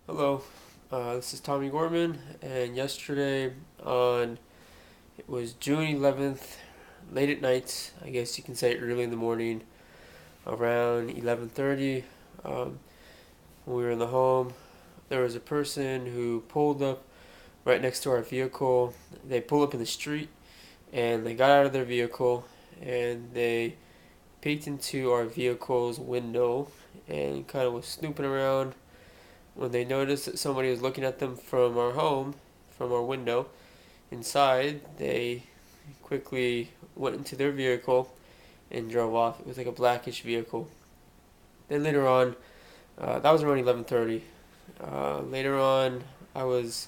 Hello, this is Tommy Gorman, and yesterday on it was June 11th, late at night, I guess you can say early in the morning, around 11:30. When we were in the home, there was a person who pulled up right next to our vehicle. They pulled up in the street, and they got out of their vehicle, and they peeked into our vehicle's window, and kind of was snooping around. When they noticed that somebody was looking at them from our home, from our window inside, they quickly went into their vehicle and drove off. It was like a blackish vehicle. Then later on, that was around 11:30. Later on, I was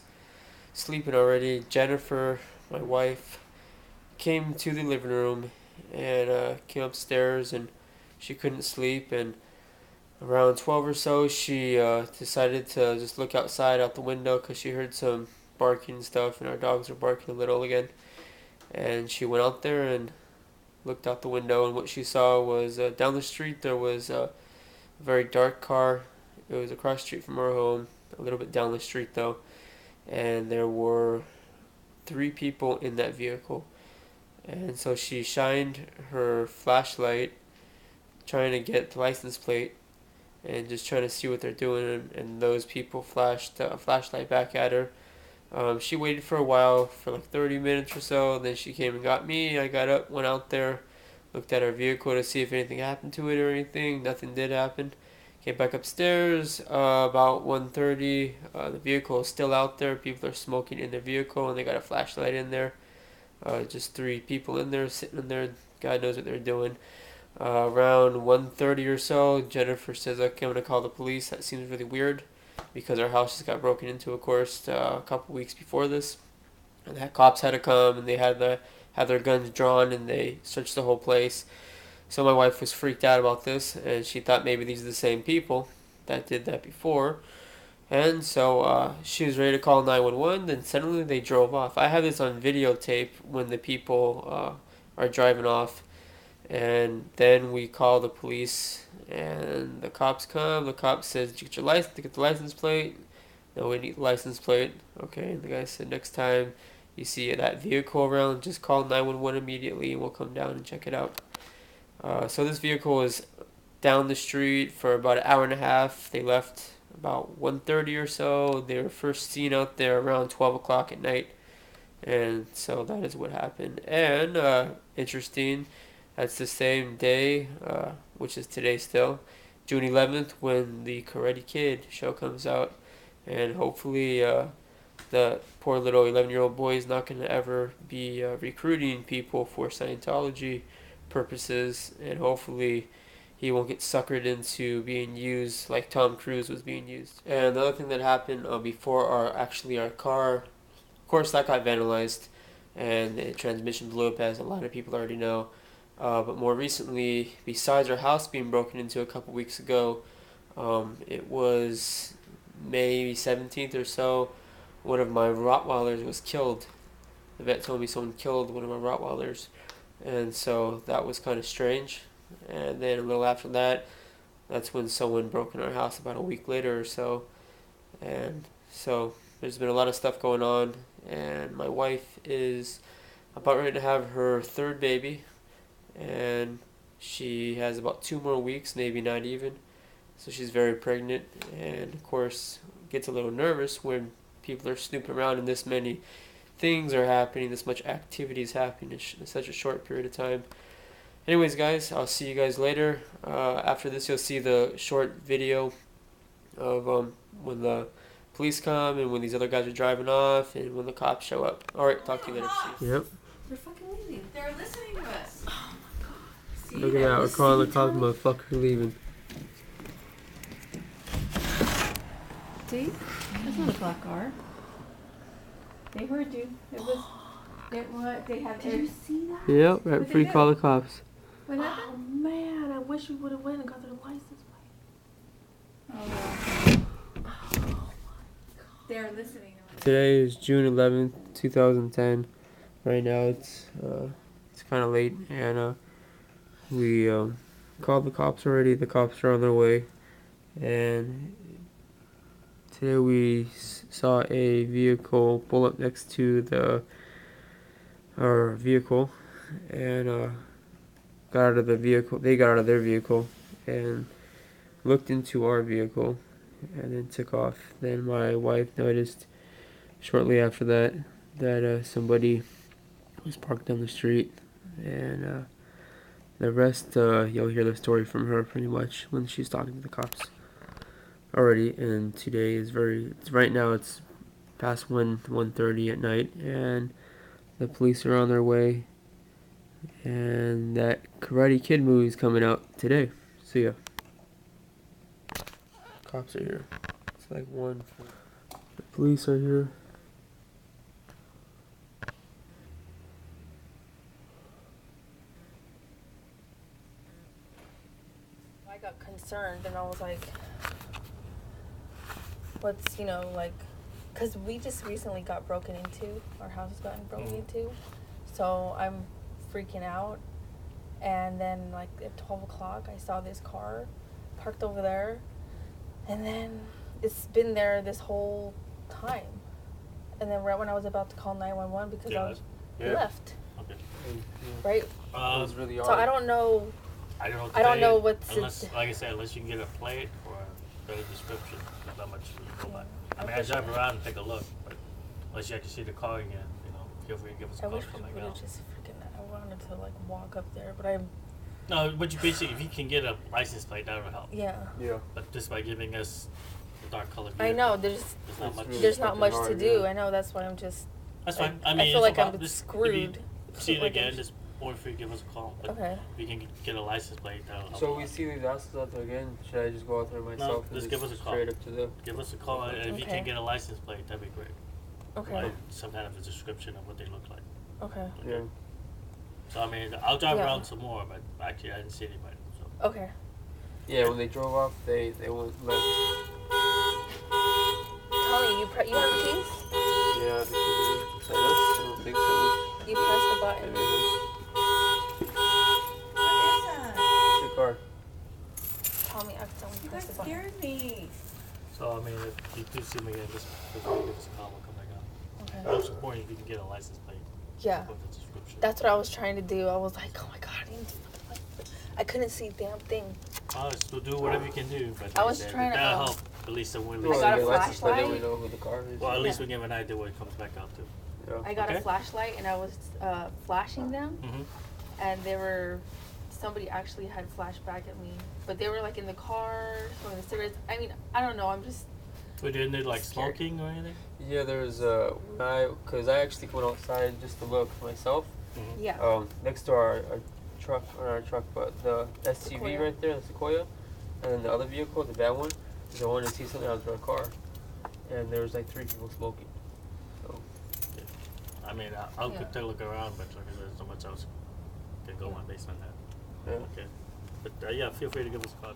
sleeping already. Jennifer, my wife, came to the living room and came upstairs, and she couldn't sleep. And around 12 or so, she decided to just look outside out the window because she heard some barking and stuff, and our dogs were barking a little again. And she went out there and looked out the window, and what she saw was down the street there was a very dark car. It was across the street from our home, a little bit down the street though, and there were three people in that vehicle. And so she shined her flashlight, trying to get the license plate and just trying to see what they're doing. And those people flashed a flashlight back at her. She waited for a while, for like 30 minutes or so. Then she came and got me. I got up, went out there, looked at our vehicle to see if anything happened to it or anything. Nothing did happen. Came back upstairs about 1:30. The vehicle is still out there. People are smoking in their vehicle, and they got a flashlight in there. Just three people in there, sitting in there. God knows what they're doing. Around 1:30 or so, Jennifer says, "Okay, I'm gonna call the police." That seems really weird, because our house just got broken into, of course, a couple weeks before this, and the cops had to come, and they had their guns drawn, and they searched the whole place. So my wife was freaked out about this, and she thought maybe these are the same people that did that before. And so she was ready to call 911. Then suddenly they drove off. I have this on videotape when the people are driving off, and then we call the police, and the cops come. The cop says, "Did you get your license? Did you get the license plate?" "No, we need the license plate." Okay, and the guy said, "Next time you see that vehicle around, just call 911 immediately, and we'll come down and check it out." So this vehicle was down the street for about an hour and a half. They left about 1:30 or so. They were first seen out there around 12 o'clock at night. And so that is what happened. And interesting, that's the same day, which is today still, June 11th, when the Karate Kid show comes out. And hopefully, the poor little 11-year-old boy is not going to ever be recruiting people for Scientology purposes. And hopefully, he won't get suckered into being used like Tom Cruise was being used. And the other thing that happened before our car, of course, that got vandalized, and the transmission blew up, as a lot of people already know. But more recently, besides our house being broken into a couple weeks ago, it was May 17th or so, one of my Rottweilers was killed. The vet told me someone killed one of my Rottweilers, and so that was kind of strange. And then a little after that, that's when someone broke in our house about a week later or so. And so there's been a lot of stuff going on, and my wife is about ready to have her third baby, and she has about 2 more weeks, maybe not even. So she's very pregnant, and of course gets a little nervous when people are snooping around and this many things are happening, this much activity is happening in such a short period of time. Anyways, guys, I'll see you guys later. After this, you'll see the short video of when the police come, and when these other guys are driving off, and when the cops show up. Alright, talk to you later. See you. Yep. They're fucking leaving. They're listening to us. Oh my god. See, Look at that, we're calling the cops, motherfucker, leaving. See? That's not a black car. They heard you. It was. What? They have. Did you see that? Yep, right before you call the cops. What happened? Oh man, I wish we would have went and got their license plate. Oh yeah. Oh my god. They're listening. Today is June 11th, 2010. Right now it's kind of late, and we called the cops already. The cops are on their way, and today we saw a vehicle pull up next to our vehicle, and got out of the vehicle. They got out of their vehicle and looked into our vehicle, and then took off. Then my wife noticed shortly after that somebody was parked down the street, and the rest you'll hear the story from her pretty much when she's talking to the cops already. And today is right now it's past 1:30 at night, and the police are on their way, and that Karate Kid movie is coming out today. So yeah, cops are here. It's like one. The police are here. I got concerned and I was like, what's, like, because we just recently got broken into. Our house has gotten broken into. So I'm freaking out. And then, like, at 12 o'clock, I saw this car parked over there. And then it's been there this whole time. And then right when I was about to call 911 because he left. Okay. It Right? was really odd. So I don't know. I don't know. I don't know what's unless, like I said, unless you can get a plate or a better description. There's not much you can go by. I mean, I drive around and take a look, but unless you actually see the car again, feel free to give us a I call wish or we something would like have that. just freaking. I wanted to like walk up there, but I'm. No, but you basically, if you can get a license plate, that would help. Yeah. Yeah. But just by giving us the dark color vehicle, I know there's not It's much. really there's not fucking much hard, to do. yeah. I know that's why I'm just. That's fine. I I mean, feel like it's about, I'm just, screwed. If you see it Like again, I'm- just more free, give us a call. But Okay. if you can get a license plate, that'll help. So a we lot. see these assholes out there again. Should I just go out there myself and just give us a call. straight up to them? Give us a call, and if you Okay. can get a license plate, that'd be great. Okay. Like, some kind of a description of what they look like. Okay. Yeah. So I mean, I'll drive Yeah. around some more, but actually I didn't see anybody. So Okay. Yeah, when they drove off, they went left. Tommy, you have the keys? Yeah, the key. Is that us? I don't think so. You press the button. Maybe it is. What is that? It's your car. Tommy accidentally You pressed guys the button. scared me. So I mean, if you do see me again, just feel free to give us a call. We'll come back out. Okay. Most important, if you can get a license plate Yeah. with the description. That's what I was trying to do. I was like, oh my god, I couldn't see a damn thing. So do whatever you can do, but I like was said, trying to, that'll help. At least the Well, win. I got they a get license plate, then we flashlight. know who the car is. Well, at least Yeah. we give an idea what it comes back out to. Yeah. I got Okay. a flashlight and I was flashing them, Mm-hmm. and somebody actually had flashed back at me, but they were like in the car smoking the cigarettes. I mean, I don't know. I'm just. But didn't they like Scared. smoking or anything? Yeah, there's because I actually went outside just to look myself. Mm-hmm. Yeah. Next to our truck, or our truck, but the SUV Sequoia. right there, the Sequoia, and then the other vehicle, the bad one, is I wanted to see something out of our car, and there was like 3 people smoking. So I mean, I'll Yeah. take a look around, but like, there's so much else can go on based on that. yeah. Okay. But yeah, feel free to give us a call.